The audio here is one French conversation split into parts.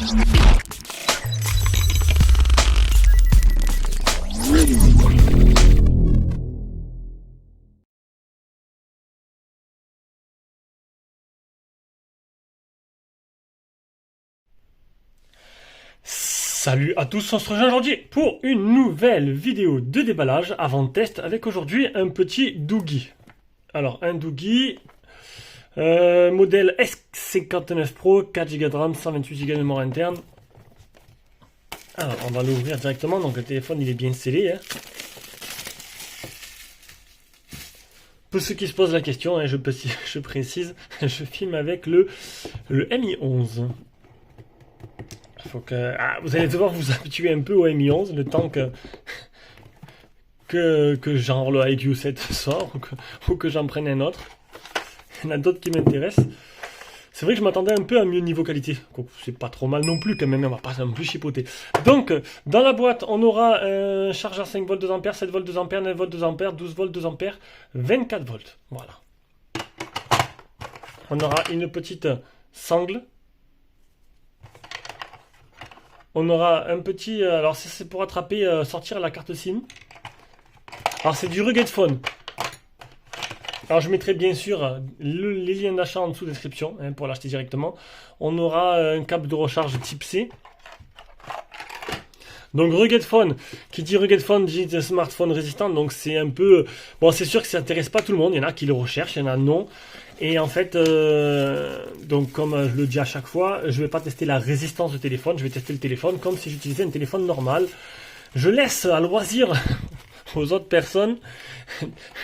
Salut à tous, on se rejoint aujourd'hui pour une nouvelle vidéo de déballage avant test avec aujourd'hui un petit Doogie. Alors un Doogie modèle S59 Pro, 4 Go de RAM, 128 Go de mémoire interne. Alors on va l'ouvrir directement, donc le téléphone il est bien scellé. Hein. Pour ceux qui se posent la question, hein, je précise, je filme avec le Mi 11. Faut que, vous allez devoir vous habituer un peu au Mi 11 le temps que genre le iQ 7 sort ou que j'en prenne un autre. Il y en a d'autres qui m'intéressent. C'est vrai que je m'attendais un peu à un mieux niveau qualité. C'est pas trop mal non plus quand même, on va pas non plus chipoter. Donc, dans la boîte, on aura un chargeur 5 volts 2 ampères, 7 volts 2 ampères, 9 volts 2 ampères, 12 volts 2 ampères, 24 volts. Voilà. On aura une petite sangle. On aura un petit... alors c'est pour attraper, sortir la carte SIM. Alors c'est du Rugged Phone. Alors je mettrai bien sûr les liens d'achat en dessous de description hein, pour l'acheter directement. On aura un câble de recharge type C. Donc Rugged Phone, qui dit Rugged Phone dit smartphone résistant, donc c'est un peu... Bon c'est sûr que ça n'intéresse pas tout le monde, il y en a qui le recherchent, il y en a non. Et en fait, donc comme je le dis à chaque fois, je ne vais pas tester la résistance du téléphone, je vais tester le téléphone comme si j'utilisais un téléphone normal. Je laisse à loisir aux autres personnes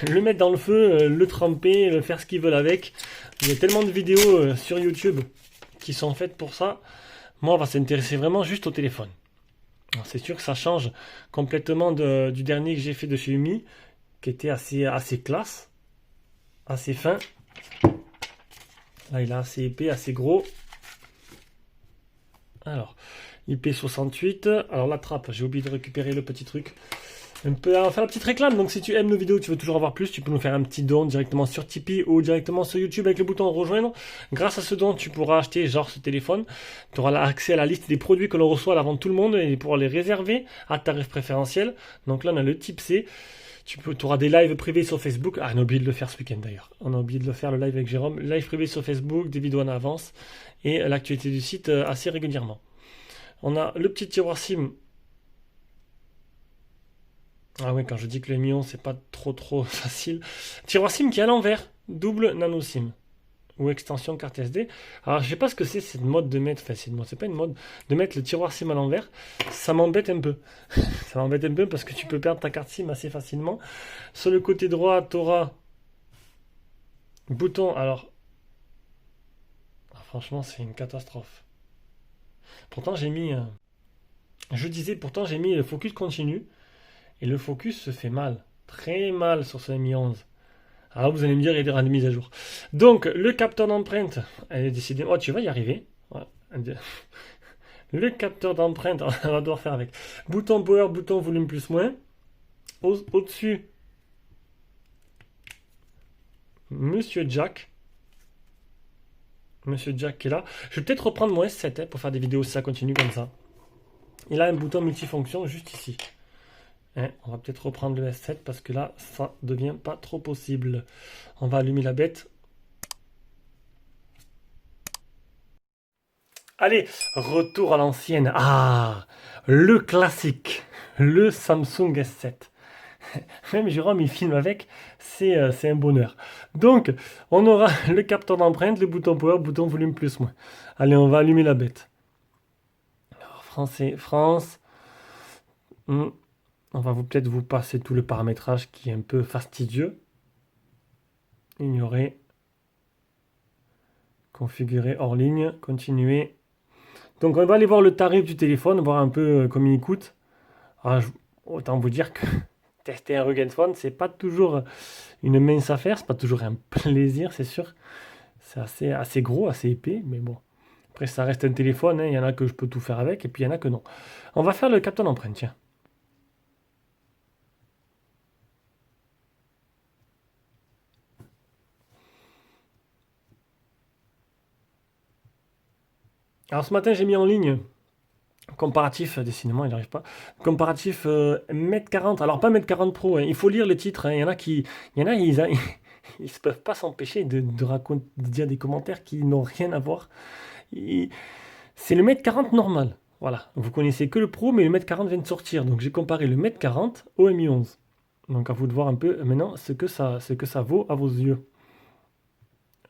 le mettre dans le feu, le tremper, le faire ce qu'ils veulent avec. Il y a tellement de vidéos sur YouTube qui sont faites pour ça. Moi, on va s'intéresser vraiment juste au téléphone. C'est sûr que ça change complètement du dernier que j'ai fait de chez Umi, qui était assez classe, assez fin. Là, il est assez épais, assez gros. Alors, IP68. Alors, la trappe, j'ai oublié de récupérer le petit truc. On peut faire la petite réclame. Donc, si tu aimes nos vidéos, tu veux toujours avoir plus, tu peux nous faire un petit don directement sur Tipeee ou directement sur YouTube avec le bouton rejoindre. Grâce à ce don, tu pourras acheter genre ce téléphone. Tu auras accès à la liste des produits que l'on reçoit à l'avant de tout le monde et pourras les réserver à tarif préférentiel. Donc là, on a le type C. Tu auras des lives privés sur Facebook. Ah, on a oublié de le faire ce week-end d'ailleurs. On a oublié de le faire, le live avec Jérôme. Live privé sur Facebook, des vidéos en avance et l'actualité du site assez régulièrement. On a le petit tiroir SIM. Ah oui, quand je dis que le Mi 11 c'est pas trop facile. Tiroir SIM qui est à l'envers. Double nano SIM. Ou extension carte SD. Alors je sais pas ce que c'est cette mode de mettre. Enfin, c'est pas une mode de mettre le tiroir SIM à l'envers. Ça m'embête un peu. Ça m'embête un peu parce que tu peux perdre ta carte SIM assez facilement. Sur le côté droit, tu auras bouton. Alors, franchement, c'est une catastrophe. Pourtant, j'ai mis. Pourtant, j'ai mis le focus continu. Et le focus se fait mal. Très mal sur ce Mi 11. Alors vous allez me dire, il y aura des mises à jour. Donc, le capteur d'empreinte, elle est décidée. Oh, tu vas y arriver. Ouais. Le capteur d'empreinte, on va devoir faire avec. Bouton power, bouton volume plus moins. Au-dessus, Monsieur Jack. Monsieur Jack qui est là. Je vais peut-être reprendre mon S7 hein, pour faire des vidéos si ça continue comme ça. Il a un bouton multifonction juste ici. Hein, on va peut-être reprendre le S7 parce que là, ça devient pas trop possible. On va allumer la bête. Allez, retour à l'ancienne. Ah, le classique, le Samsung S7. Même Jérôme, il filme avec, c'est un bonheur. Donc, on aura le capteur d'empreinte, le bouton power, bouton volume plus moins. Allez, on va allumer la bête. Alors, français, France. On va peut-être vous passer tout le paramétrage qui est un peu fastidieux. Ignorer. Configurer hors ligne. Continuer. Donc, on va aller voir le tarif du téléphone, voir un peu combien il coûte. Alors, autant vous dire que tester un Rugged Phone, c'est pas toujours une mince affaire, c'est pas toujours un plaisir, c'est sûr. C'est assez gros, assez épais, mais bon. Après, ça reste un téléphone, hein. Il y en a que je peux tout faire avec, et puis il y en a que non. On va faire le capteur d'empreinte, tiens. Alors ce matin, j'ai mis en ligne comparatif, décidément, il n'arrive pas. Comparatif 1m40. Alors pas 1m40 Pro, hein, il faut lire les titres, hein. Il y en a qui. Il y en a, ils ne peuvent pas s'empêcher de dire des commentaires qui n'ont rien à voir. Il- C'est le 1m40 normal. Voilà. Vous connaissez que le Pro, mais le 1m40 vient de sortir. Donc j'ai comparé le 1m40 au Mi 11. Donc à vous de voir un peu maintenant ce que ça vaut à vos yeux.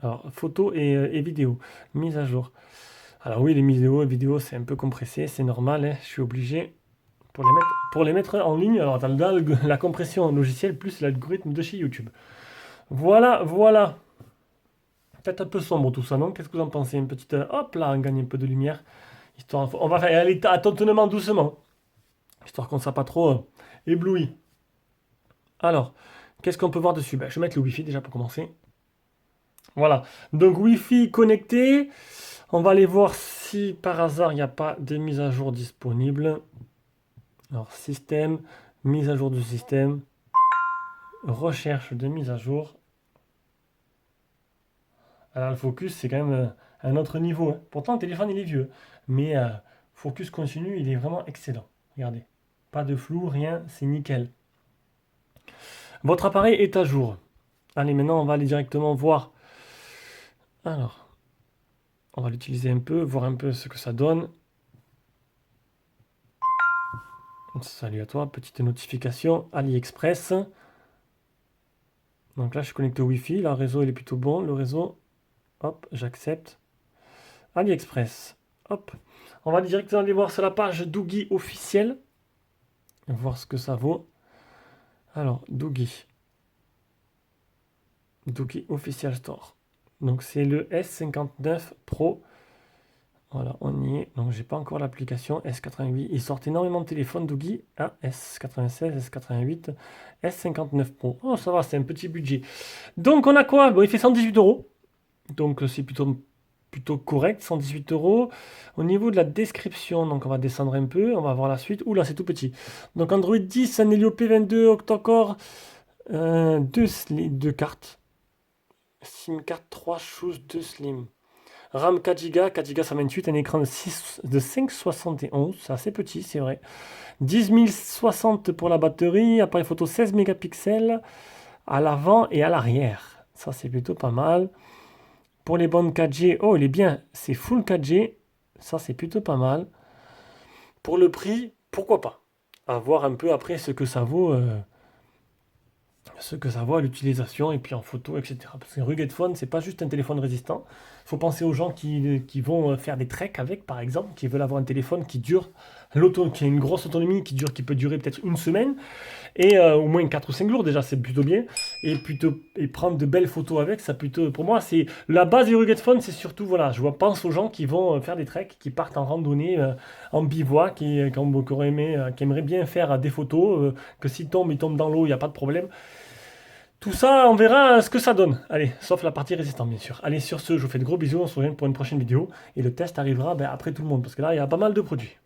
Alors, photo et vidéo. Mise à jour. Alors oui, les vidéos, c'est un peu compressé, c'est normal, hein, je suis obligé pour les mettre en ligne. Alors, dans la compression logicielle plus l'algorithme de chez YouTube. Voilà, voilà. Peut-être un peu sombre tout ça, non? Qu'est-ce que vous en pensez? Une petite... hop là, on gagne un peu de lumière. Histoire, on va faire aller attentivement, doucement. Histoire qu'on ne soit pas trop ébloui. Alors, qu'est-ce qu'on peut voir dessus? Ben, je vais mettre le Wi-Fi déjà pour commencer. Voilà. Donc, Wi-Fi connecté. On va aller voir si par hasard il n'y a pas de mise à jour disponible. Alors, système, mise à jour du système, recherche de mise à jour. Alors, le focus, c'est quand même un autre niveau, hein. Pourtant, le téléphone, il est vieux. Mais focus continu, il est vraiment excellent. Regardez. Pas de flou, rien, c'est nickel. Votre appareil est à jour. Allez, maintenant, on va aller directement voir. Alors, on va l'utiliser un peu, voir un peu ce que ça donne. Salut à toi, petite notification, AliExpress. Donc là, je suis connecté au Wi-Fi. Là, le réseau, il est plutôt bon. Le réseau, hop, j'accepte. AliExpress, hop. On va directement aller voir sur la page Doogee officielle. Voir ce que ça vaut. Alors, Doogee. Doogee Official Store. Donc, c'est le S59 Pro. Voilà, on y est. Donc, j'ai pas encore l'application S88. Ils sortent énormément de téléphones Doogee. Ah, S96, S88, S59 Pro. Oh, ça va, c'est un petit budget. Donc, on a quoi? Bon, il fait 118 euros. Donc, c'est plutôt correct, 118 euros. Au niveau de la description, donc on va descendre un peu, on va voir la suite. Ouh là, c'est tout petit. Donc, Android 10, un Helio P22, octa-core, deux cartes. SIM card 3 choose 2 slim. RAM 4 Go, 4 Go 128, un écran de 5,71, c'est assez petit, c'est vrai. 10 060 pour la batterie, appareil photo 16 mégapixels à l'avant et à l'arrière. Ça, c'est plutôt pas mal. Pour les bandes 4G, oh, il est bien, c'est full 4G, ça, c'est plutôt pas mal. Pour le prix, pourquoi pas? À voir un peu après ce que ça vaut à l'utilisation et puis en photo, etc. Parce qu'un Rugged Phone, c'est pas juste un téléphone résistant. Il faut penser aux gens qui vont faire des treks avec, par exemple, qui veulent avoir un téléphone qui dure, qui a une grosse autonomie, qui peut durer peut-être une semaine, et au moins 4 ou 5 jours déjà, c'est plutôt bien. Et prendre de belles photos avec, ça plutôt, pour moi, c'est la base du Rugged Phone, c'est surtout, voilà, pense aux gens qui vont faire des treks, qui partent en randonnée, en bivouac, qui aimeraient bien faire des photos, que s'ils tombent, ils tombent dans l'eau, il n'y a pas de problème. Tout ça, on verra ce que ça donne. Allez, sauf la partie résistante, bien sûr. Allez, sur ce, je vous fais de gros bisous. On se revoit pour une prochaine vidéo. Et le test arrivera après tout le monde, parce que là, il y a pas mal de produits.